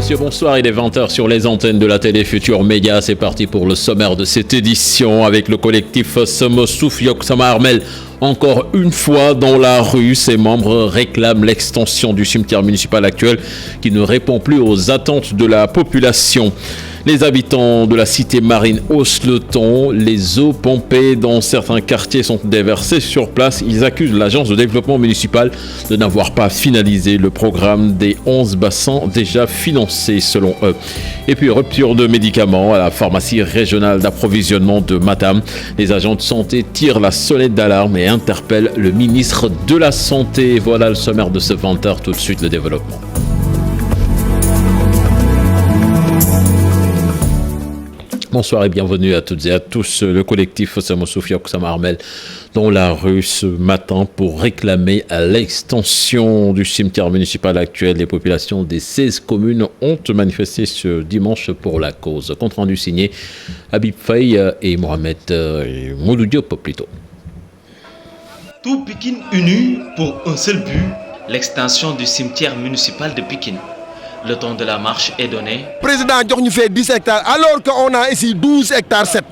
messieurs, bonsoir. Il est 20h sur les antennes de la télé Futur Média. C'est parti pour le sommaire de cette édition avec le collectif Sama Souf Yok Sama Armel. Encore une fois dans la rue, ses membres réclament l'extension du cimetière municipal actuel qui ne répond plus aux attentes de la population. Les habitants de la cité marine haussent le ton. Les eaux pompées dans certains quartiers sont déversées sur place. Ils accusent l'agence de développement municipal de n'avoir pas finalisé le programme des 11 bassins déjà financés selon eux. Et puis rupture de médicaments à la pharmacie régionale d'approvisionnement de Matam. Les agents de santé tirent la sonnette d'alarme et interpellent le ministre de la Santé. Voilà le sommaire de ce 20h. Tout de suite le développement. Bonsoir et bienvenue à toutes et à tous. Le collectif Sama Souf Yok Sama Armel dans la rue ce matin pour réclamer l'extension du cimetière municipal actuel. Les populations des 16 communes ont manifesté ce dimanche pour la cause. Compte rendu signé Habib Faye et Mohamed Moudou Diop plutôt. Tout Pikine uni pour un seul but, l'extension du cimetière municipal de Pikine. Le temps de la marche est donné. Le président nous fait 10 hectares alors qu'on a ici 12 hectares 7.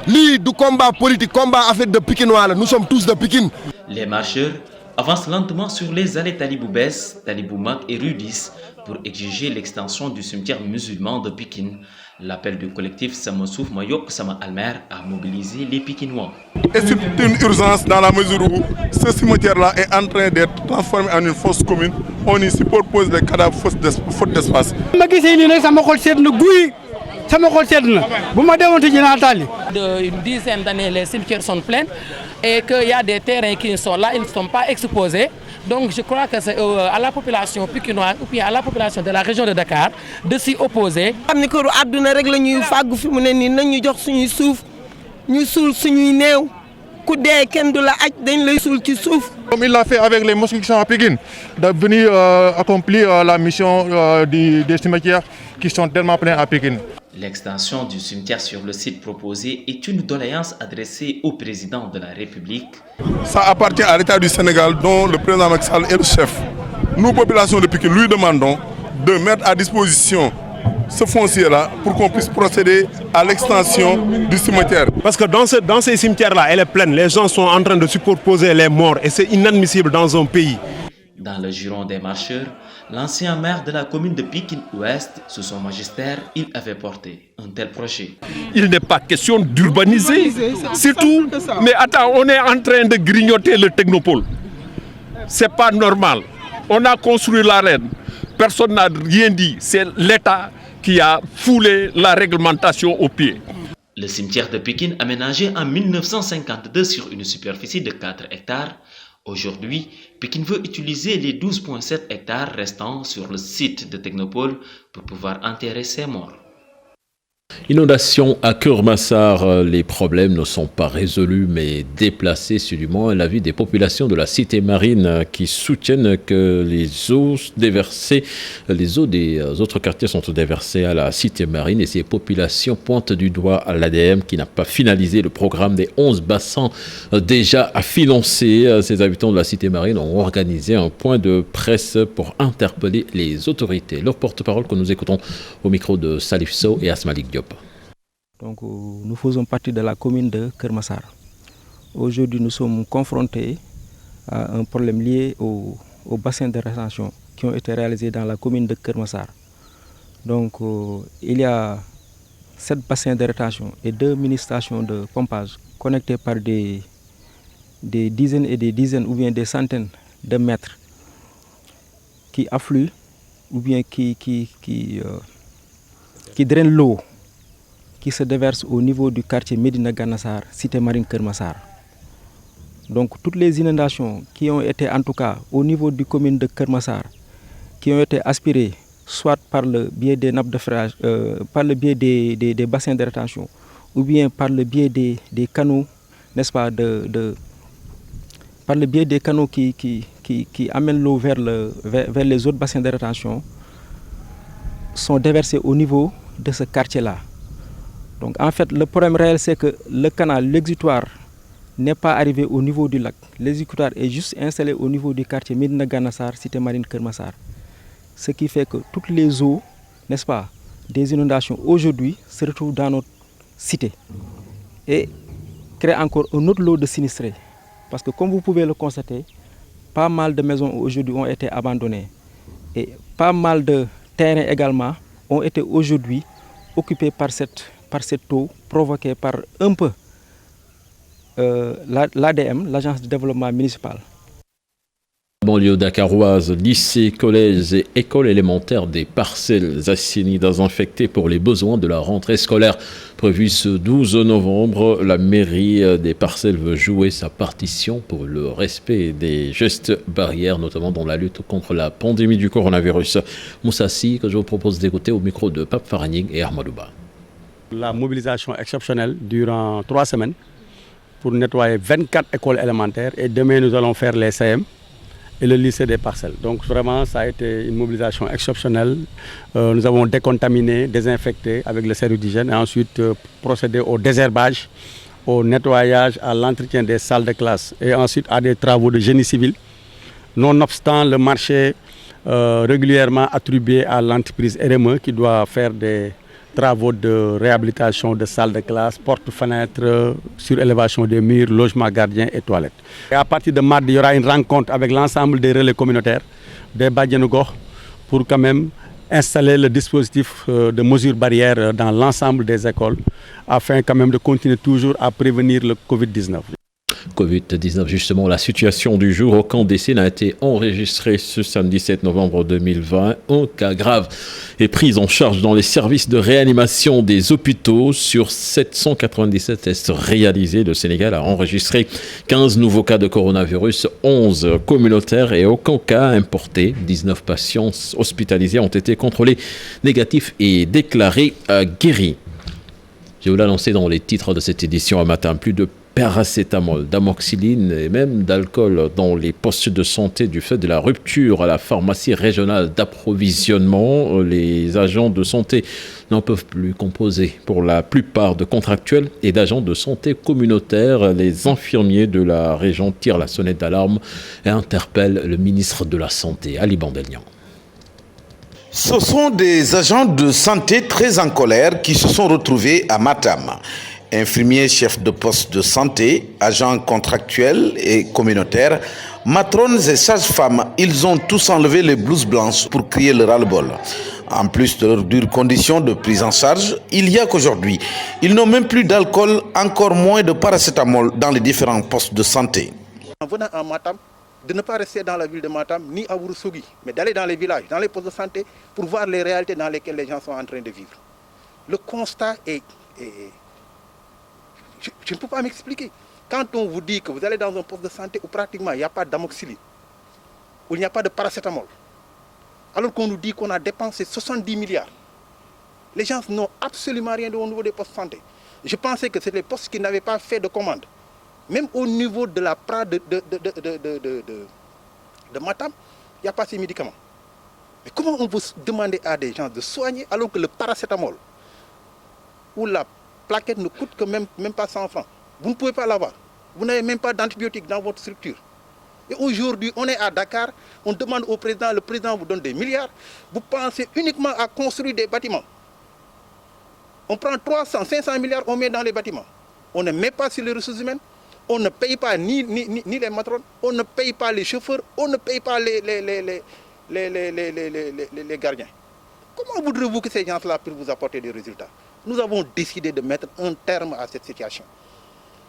Lii du combat politique, combat affaire de Pikinois. Nous sommes tous de Pikine. Les marcheurs avancent lentement sur les allées Talibou Bès, Talibou Mak et Rue 10 pour exiger l'extension du cimetière musulman de Pikine. L'appel du collectif Sama Souf Yok Sama Almer a mobilisé les Pikinois. Et c'est une urgence dans la mesure où ce cimetière-là est en train d'être transformé en une fosse commune. On y superpose des cadavres faute d'espace. Une dizaine d'années, les cimetières sont pleins et qu'il y a des terrains qui sont là, ils ne sont pas exposés. Donc je crois que c'est à la population pikinoise ou bien à la population de la région de Dakar de s'y opposer. Comme il l'a fait avec les mosquées qui sont à Pikine, de venir accomplir la mission des cimetières qui sont tellement pleins à Pikine. L'extension du cimetière sur le site proposé est une doléance adressée au président de la République. Ça appartient à l'État du Sénégal dont le président Macky Sall est le chef. Nous, population de Pikine, lui demandons de mettre à disposition ce foncier-là pour qu'on puisse procéder à l'extension du cimetière. Parce que dans ces cimetières-là, elle est pleine. Les gens sont en train de superposer les morts et c'est inadmissible dans un pays. Dans le giron des marcheurs, l'ancien maire de la commune de Pikine-Ouest, sous son magistère, il avait porté un tel projet. Il n'est pas question d'urbaniser, c'est tout. Mais attends, on est en train de grignoter le technopole. C'est pas normal. On a construit l'arène. Personne n'a rien dit. C'est l'État qui a foulé la réglementation au pied. Le cimetière de Pikine, aménagé en 1952 sur une superficie de 4 hectares, aujourd'hui, Pikine veut utiliser les 12,7 hectares restants sur le site de Technopole pour pouvoir enterrer ses morts. Inondation à Kurmassar, les problèmes ne sont pas résolus mais déplacés, c'est du moins l'avis des populations de la cité marine qui soutiennent que les eaux déversées, les eaux des autres quartiers sont déversées à la cité marine et ces populations pointent du doigt à l'ADM qui n'a pas finalisé le programme des 11 bassins déjà à financer. Ces habitants de la cité marine ont organisé un point de presse pour interpeller les autorités. Leur porte-parole que nous écoutons au micro de Salif Sow et Asmalik Diop. Donc, nous faisons partie de la commune de Kermassar. Aujourd'hui, nous sommes confrontés à un problème lié aux bassins de rétention qui ont été réalisés dans la commune de Kermassar. Donc, il y a 7 bassins de rétention et 2 mini-stations de pompage connectés par des dizaines et des dizaines ou bien des centaines de mètres qui affluent ou bien qui drainent l'eau qui se déverse au niveau du quartier Medina Ganassar, cité marine Kermassar. Donc toutes les inondations qui ont été en tout cas au niveau du commune de Kermassar, qui ont été aspirées soit par le biais des nappes de freinage, par le biais des bassins de rétention, ou bien par le biais des canaux, n'est-ce pas, par le biais des canaux qui amènent l'eau vers les autres bassins de rétention, sont déversés au niveau de ce quartier-là. Donc en fait, le problème réel, c'est que le canal, l'exutoire, n'est pas arrivé au niveau du lac. L'exutoire est juste installé au niveau du quartier Medina Ganassar, cité marine Kermassar. Ce qui fait que toutes les eaux n'est-ce pas, des inondations aujourd'hui se retrouvent dans notre cité et créent encore un autre lot de sinistrés. Parce que comme vous pouvez le constater, pas mal de maisons aujourd'hui ont été abandonnées et pas mal de terrains également ont été aujourd'hui occupés par cette eau provoquée par un peu l'ADM, l'Agence de développement municipal. Banlieue dakaroise, lycées, collèges et écoles élémentaires, des parcelles assainies, désinfectées pour les besoins de la rentrée scolaire prévue ce 12 novembre. La mairie des parcelles veut jouer sa partition pour le respect des gestes barrières, notamment dans la lutte contre la pandémie du coronavirus. Moussassi, que je vous propose d'écouter au micro de Pape Faraning et Armadouba. La mobilisation exceptionnelle durant 3 semaines pour nettoyer 24 écoles élémentaires et demain nous allons faire les CM et le lycée des parcelles. Donc vraiment ça a été une mobilisation exceptionnelle. Nous avons décontaminé, désinfecté avec le service d'hygiène et ensuite procédé au désherbage, au nettoyage, à l'entretien des salles de classe et ensuite à des travaux de génie civil. Nonobstant le marché régulièrement attribué à l'entreprise RME qui doit faire des travaux de réhabilitation de salles de classe, portes-fenêtres, surélévation des murs, logements gardiens et toilettes. Et à partir de mardi, il y aura une rencontre avec l'ensemble des relais communautaires, des Badianougor, pour quand même installer le dispositif de mesures barrières dans l'ensemble des écoles, afin quand même de continuer toujours à prévenir le Covid-19. Covid-19, justement, la situation du jour. Aucun décès n'a été enregistré ce samedi 7 novembre 2020. Un cas grave est pris en charge dans les services de réanimation des hôpitaux. Sur 797 tests réalisés, le Sénégal a enregistré 15 nouveaux cas de coronavirus, 11 communautaires et aucun cas importé. 19 patients hospitalisés ont été contrôlés négatifs et déclarés guéris. Je vous l'ai annoncé dans les titres de cette édition à matin. Plus de paracétamol, d'amoxyline et même d'alcool dans les postes de santé du fait de la rupture à la pharmacie régionale d'approvisionnement. Les agents de santé n'en peuvent plus composer pour la plupart de contractuels et d'agents de santé communautaires. Les infirmiers de la région tirent la sonnette d'alarme et interpellent le ministre de la Santé, Ali Bandelian. Ce sont des agents de santé très en colère qui se sont retrouvés à Matam. Infirmiers, chefs de poste de santé, agents contractuels et communautaires, matrones et sages-femmes, ils ont tous enlevé les blouses blanches pour crier le ras-le-bol. En plus de leurs dures conditions de prise en charge, il y a qu'aujourd'hui, ils n'ont même plus d'alcool, encore moins de paracétamol dans les différents postes de santé. En venant à Matam, de ne pas rester dans la ville de Matam ni à Ourossogui, mais d'aller dans les villages, dans les postes de santé, pour voir les réalités dans lesquelles les gens sont en train de vivre. Le constat est... Je ne peux pas m'expliquer. Quand on vous dit que vous allez dans un poste de santé où pratiquement il n'y a pas d'amoxyline, où il n'y a pas de paracétamol, alors qu'on nous dit qu'on a dépensé 70 milliards, les gens n'ont absolument rien au niveau des postes de santé. Je pensais que c'était les postes qui n'avaient pas fait de commande. Même au niveau de la PRA de Matam, il n'y a pas ces médicaments. Mais comment on peut demander à des gens de soigner alors que le paracétamol ou la plaquette ne coûte que même pas 100 francs. Vous ne pouvez pas l'avoir. Vous n'avez même pas d'antibiotiques dans votre structure. Et aujourd'hui, on est à Dakar, on demande au président, le président vous donne des milliards. Vous pensez uniquement à construire des bâtiments. On prend 300, 500 milliards, on met dans les bâtiments. On ne met pas sur les ressources humaines, on ne paye pas ni les matrones, on ne paye pas les chauffeurs, on ne paye pas les gardiens. Comment voudrez-vous que ces gens-là puissent vous apporter des résultats? Nous avons décidé de mettre un terme à cette situation.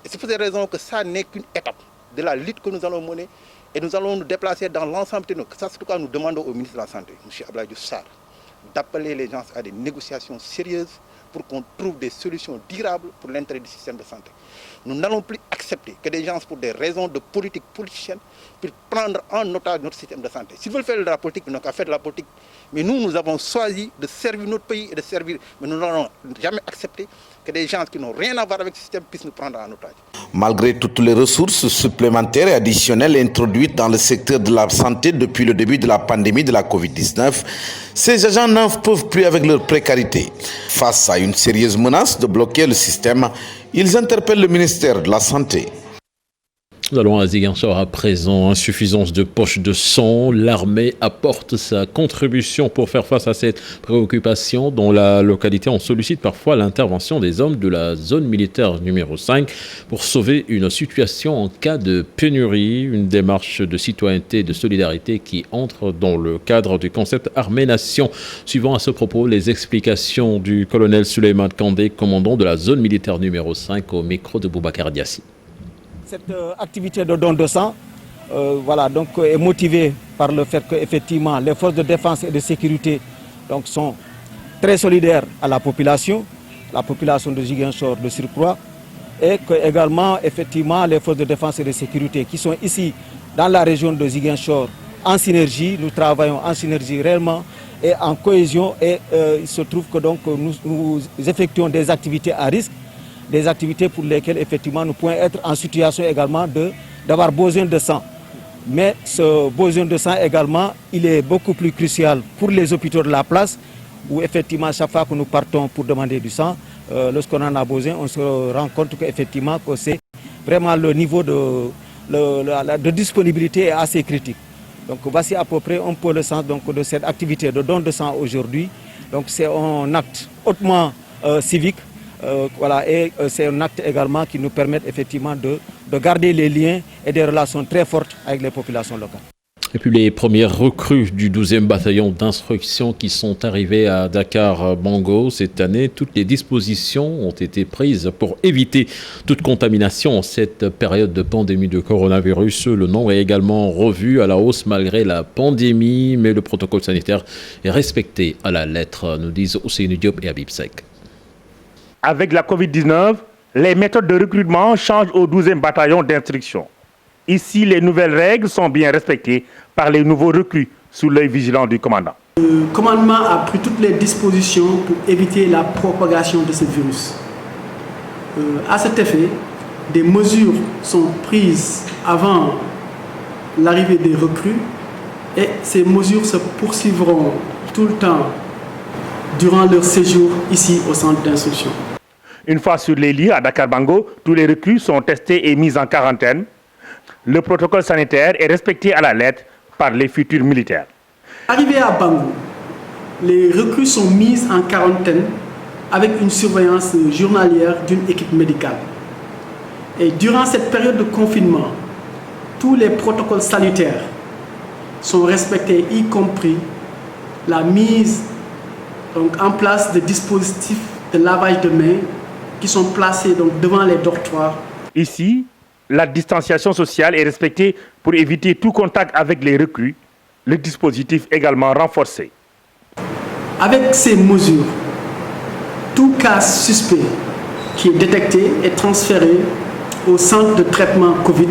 Et c'est pour cette raison que ça n'est qu'une étape de la lutte que nous allons mener et nous allons nous déplacer dans l'ensemble de nous. C'est pourquoi nous demandons au ministre de la Santé, M. Abdoulaye Diouf Sarr, d'appeler les gens à des négociations sérieuses pour qu'on trouve des solutions durables pour l'intérêt du système de santé. Nous n'allons plus accepter que des gens, pour des raisons de politique politicienne, puissent prendre en otage notre système de santé. S'ils veulent faire de la politique, ils n'ont qu'à faire de la politique. Mais nous avons choisi de servir notre pays et de servir. Mais nous n'allons jamais accepter que des gens qui n'ont rien à voir avec ce système puissent nous prendre en otage. Malgré toutes les ressources supplémentaires et additionnelles introduites dans le secteur de la santé depuis le début de la pandémie de la Covid-19, ces agents n'en peuvent plus avec leur précarité. Face à une sérieuse menace de bloquer le système, ils interpellent le ministère de la Santé. Nous allons à Ziguinchor à présent. Insuffisance de poches de sang. L'armée apporte sa contribution pour faire face à cette préoccupation. Dans la localité, on sollicite parfois l'intervention des hommes de la zone militaire numéro 5 pour sauver une situation en cas de pénurie. Une démarche de citoyenneté et de solidarité qui entre dans le cadre du concept Armée-Nation. Suivant à ce propos les explications du colonel Souleymane Kandé, commandant de la zone militaire numéro 5 au micro de Boubacar Diassi. Cette activité de don de sang est motivée par le fait qu'effectivement les forces de défense et de sécurité sont très solidaires à la population de Ziguinchor de surcroît, et que également effectivement les forces de défense et de sécurité qui sont ici dans la région de Ziguinchor en synergie, nous travaillons en synergie réellement et en cohésion, et il se trouve que nous effectuons des activités à risque, des activités pour lesquelles effectivement nous pouvons être en situation également d'avoir besoin de sang. Mais ce besoin de sang également, il est beaucoup plus crucial pour les hôpitaux de la place, où effectivement chaque fois que nous partons pour demander du sang, lorsqu'on en a besoin, on se rend compte qu'effectivement que c'est vraiment le niveau de disponibilité est assez critique. Donc voici à peu près un peu le sens de cette activité de don de sang aujourd'hui. Donc c'est un acte hautement civique. Et c'est un acte également qui nous permet effectivement de garder les liens et des relations très fortes avec les populations locales. Et puis les premières recrues du 12e bataillon d'instruction qui sont arrivées à Dakar-Bango cette année, toutes les dispositions ont été prises pour éviter toute contamination en cette période de pandémie de coronavirus. Le nombre est également revu à la hausse malgré la pandémie, mais le protocole sanitaire est respecté à la lettre, nous disent Ousseynou Diop et Habib Seck. Avec la Covid-19, les méthodes de recrutement changent au 12e bataillon d'instruction. Ici, les nouvelles règles sont bien respectées par les nouveaux recrues sous l'œil vigilant du commandant. Le commandement a pris toutes les dispositions pour éviter la propagation de ce virus. À cet effet, des mesures sont prises avant l'arrivée des recrues et ces mesures se poursuivront tout le temps durant leur séjour ici au centre d'instruction. Une fois sur les lieux à Dakar-Bango, tous les recrues sont testés et mis en quarantaine. Le protocole sanitaire est respecté à la lettre par les futurs militaires. Arrivés à Bango, les recrues sont mises en quarantaine avec une surveillance journalière d'une équipe médicale. Et durant cette période de confinement, tous les protocoles sanitaires sont respectés, y compris la mise en place de dispositifs de lavage de mains qui sont placés devant les dortoirs. Ici, la distanciation sociale est respectée pour éviter tout contact avec les recrues. Le dispositif également renforcé. Avec ces mesures, tout cas suspect qui est détecté est transféré au centre de traitement Covid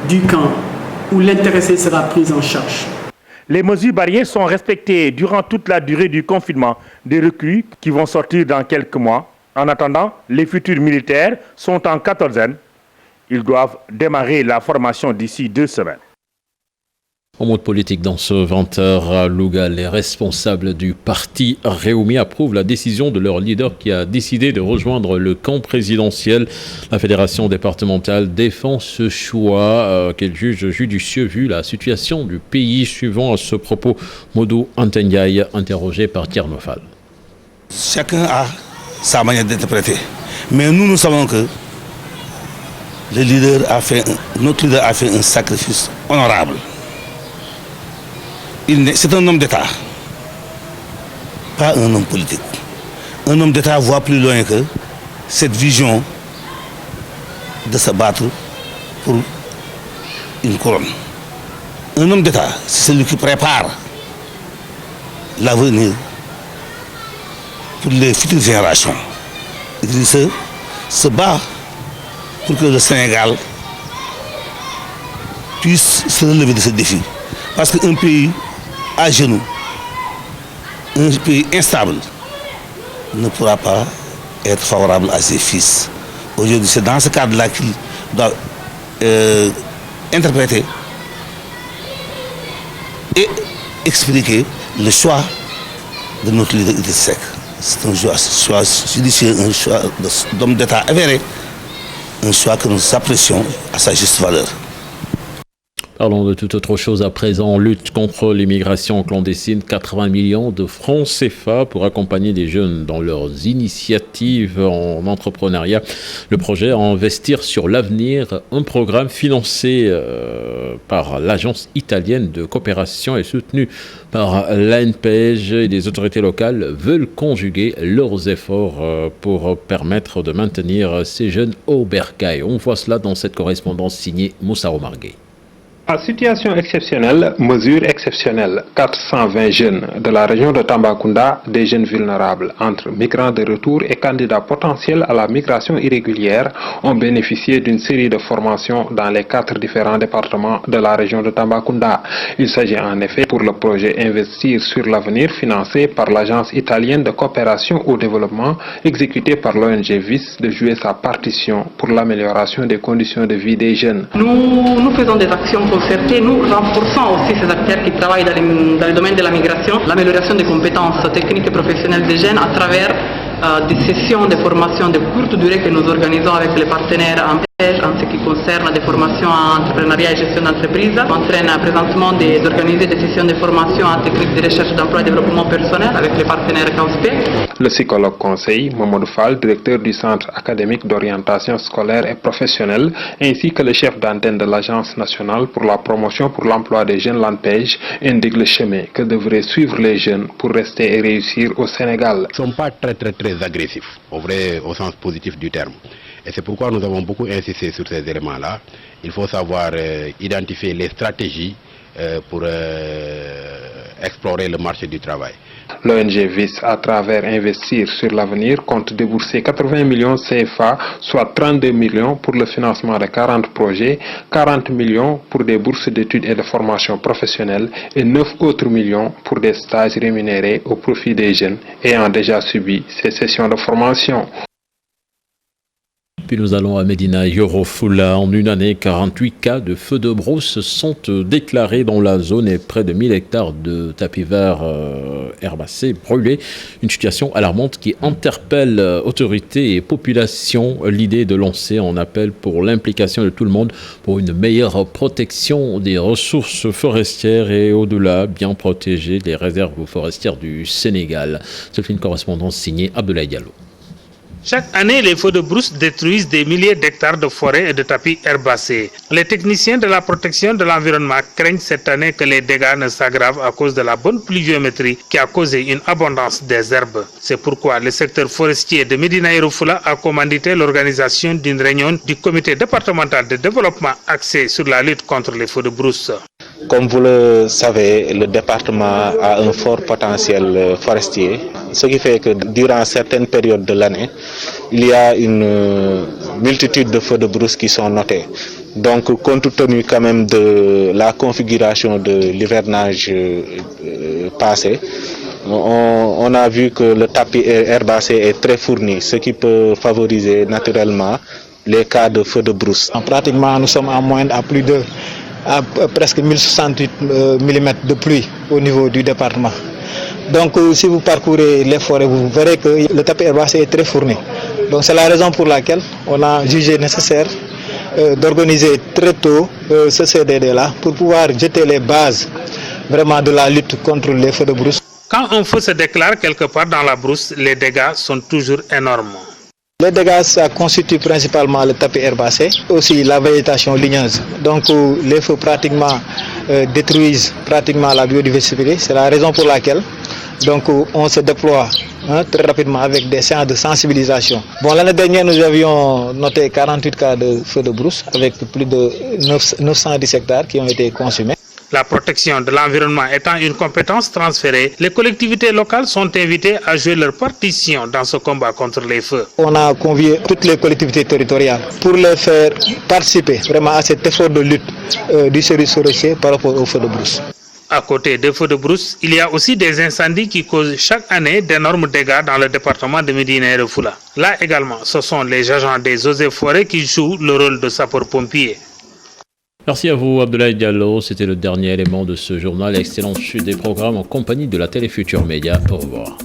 du camp où l'intéressé sera pris en charge. Les mesures barrières sont respectées durant toute la durée du confinement des recrues qui vont sortir dans quelques mois. En attendant, les futurs militaires sont en quatorzaine. Ils doivent démarrer la formation d'ici 2 semaines. En mode politique, dans ce 20h à Louga, les responsables du parti Réumi approuvent la décision de leur leader qui a décidé de rejoindre le camp présidentiel. La fédération départementale défend ce choix qu'elle juge judicieux vu la situation du pays. Suivant à ce propos, Modou Antenyaï, interrogé par Tiernofal. Chacun a sa manière d'interpréter. Mais nous savons que notre leader a fait un sacrifice honorable. C'est un homme d'État, pas un homme politique. Un homme d'État voit plus loin que cette vision de se battre pour une couronne. Un homme d'État, c'est celui qui prépare l'avenir pour les futures générations. Il se bat pour que le Sénégal puisse se relever de ce défi. Parce qu'un pays à genoux, un pays instable, ne pourra pas être favorable à ses fils. Aujourd'hui, c'est dans ce cadre-là qu'il doit interpréter et expliquer le choix de notre leader Idriss Seck. C'est un choix judicieux, un choix d'homme d'État avéré un choix que nous apprécions à sa juste valeur. Parlons de toute autre chose à présent. Lutte contre l'immigration clandestine, 80 millions de francs CFA pour accompagner les jeunes dans leurs initiatives en entrepreneuriat. Le projet Investir sur l'avenir, un programme financé par l'agence italienne de coopération et soutenu par l'ANPEJ et les autorités locales, veulent conjuguer leurs efforts pour permettre de maintenir ces jeunes au bercail. On voit cela dans cette correspondance signée Moussa Omargué. À situation exceptionnelle, mesure exceptionnelle, 420 jeunes de la région de Tambacounda, des jeunes vulnérables, entre migrants de retour et candidats potentiels à la migration irrégulière, ont bénéficié d'une série de formations dans les 4 différents départements de la région de Tambacounda. Il s'agit en effet pour le projet Investir sur l'avenir financé par l'agence italienne de coopération au développement, exécuté par l'ONG VIS, de jouer sa partition pour l'amélioration des conditions de vie des jeunes. Nous faisons des actions concertées, nous renforçons aussi ces acteurs qui travaillent dans le domaine de la migration, l'amélioration des compétences techniques et professionnelles des jeunes à travers des sessions de formation de courte durée que nous organisons avec les partenaires en ce qui concerne des formations en entrepreneuriat et gestion d'entreprise. On entraîne présentement d'organiser des sessions de formation en technique de recherche d'emploi et développement personnel avec les partenaires CAUSP. Le psychologue conseil, Mamadou Fall, directeur du Centre académique d'orientation scolaire et professionnelle, ainsi que le chef d'antenne de l'Agence nationale pour la promotion pour l'emploi des jeunes l'ANPEJ, indique le chemin que devraient suivre les jeunes pour rester et réussir au Sénégal. Ils ne sont pas très agressifs, au sens positif du terme. Et c'est pourquoi nous avons beaucoup insisté sur ces éléments-là. Il faut savoir identifier les stratégies pour explorer le marché du travail. L'ONG VIS, à travers Investir sur l'avenir, compte débourser 80 millions CFA, soit 32 millions pour le financement de 40 projets, 40 millions pour des bourses d'études et de formation professionnelle et 9 autres millions pour des stages rémunérés au profit des jeunes ayant déjà subi ces sessions de formation. Puis nous allons à Médina Yoro Fula. En une année, 48 cas de feux de brousse sont déclarés dans la zone et près de 1000 hectares de tapis verts herbacés brûlés. Une situation alarmante qui interpelle autorités et populations. L'idée de lancer un appel pour l'implication de tout le monde pour une meilleure protection des ressources forestières et au-delà, bien protéger les réserves forestières du Sénégal. C'est une correspondance signée Abdoulaye Diallo. Chaque année, les feux de brousse détruisent des milliers d'hectares de forêts et de tapis herbacés. Les techniciens de la protection de l'environnement craignent cette année que les dégâts ne s'aggravent à cause de la bonne pluviométrie qui a causé une abondance des herbes. C'est pourquoi le secteur forestier de Médina Yoro Fula a commandité l'organisation d'une réunion du comité départemental de développement axé sur la lutte contre les feux de brousse. Comme vous le savez, le département a un fort potentiel forestier, ce qui fait que durant certaines périodes de l'année, il y a une multitude de feux de brousse qui sont notés. Donc, compte tenu quand même de la configuration de l'hivernage passé, on a vu que le tapis herbacé est très fourni, ce qui peut favoriser naturellement les cas de feux de brousse. Pratiquement, nous sommes en moyenne à presque 1068 mm de pluie au niveau du département. Donc si vous parcourez les forêts, vous verrez que le tapis herbacé est très fourni. Donc c'est la raison pour laquelle on a jugé nécessaire d'organiser très tôt ce CDD-là pour pouvoir jeter les bases vraiment de la lutte contre les feux de brousse. Quand un feu se déclare quelque part dans la brousse, les dégâts sont toujours énormes. Les dégâts, ça constitue principalement le tapis herbacé, aussi la végétation ligneuse. Donc les feux pratiquement détruisent pratiquement la biodiversité. C'est la raison pour laquelle on se déploie très rapidement avec des séances de sensibilisation. Bon, l'année dernière, nous avions noté 48 cas de feux de brousse avec plus de 910 hectares qui ont été consumés. La protection de l'environnement étant une compétence transférée, les collectivités locales sont invitées à jouer leur partition dans ce combat contre les feux. On a convié toutes les collectivités territoriales pour les faire participer vraiment à cet effort de lutte du service forestier par rapport aux feux de brousse. À côté des feux de brousse, il y a aussi des incendies qui causent chaque année d'énormes dégâts dans le département de Médina Yoro Fula. Là également, ce sont les agents des eaux et forêts qui jouent le rôle de sapeurs-pompiers. Merci à vous, Abdoulaye Diallo. C'était le dernier élément de ce journal. Excellente chute des programmes en compagnie de la Télé Futurs Médias. Au revoir.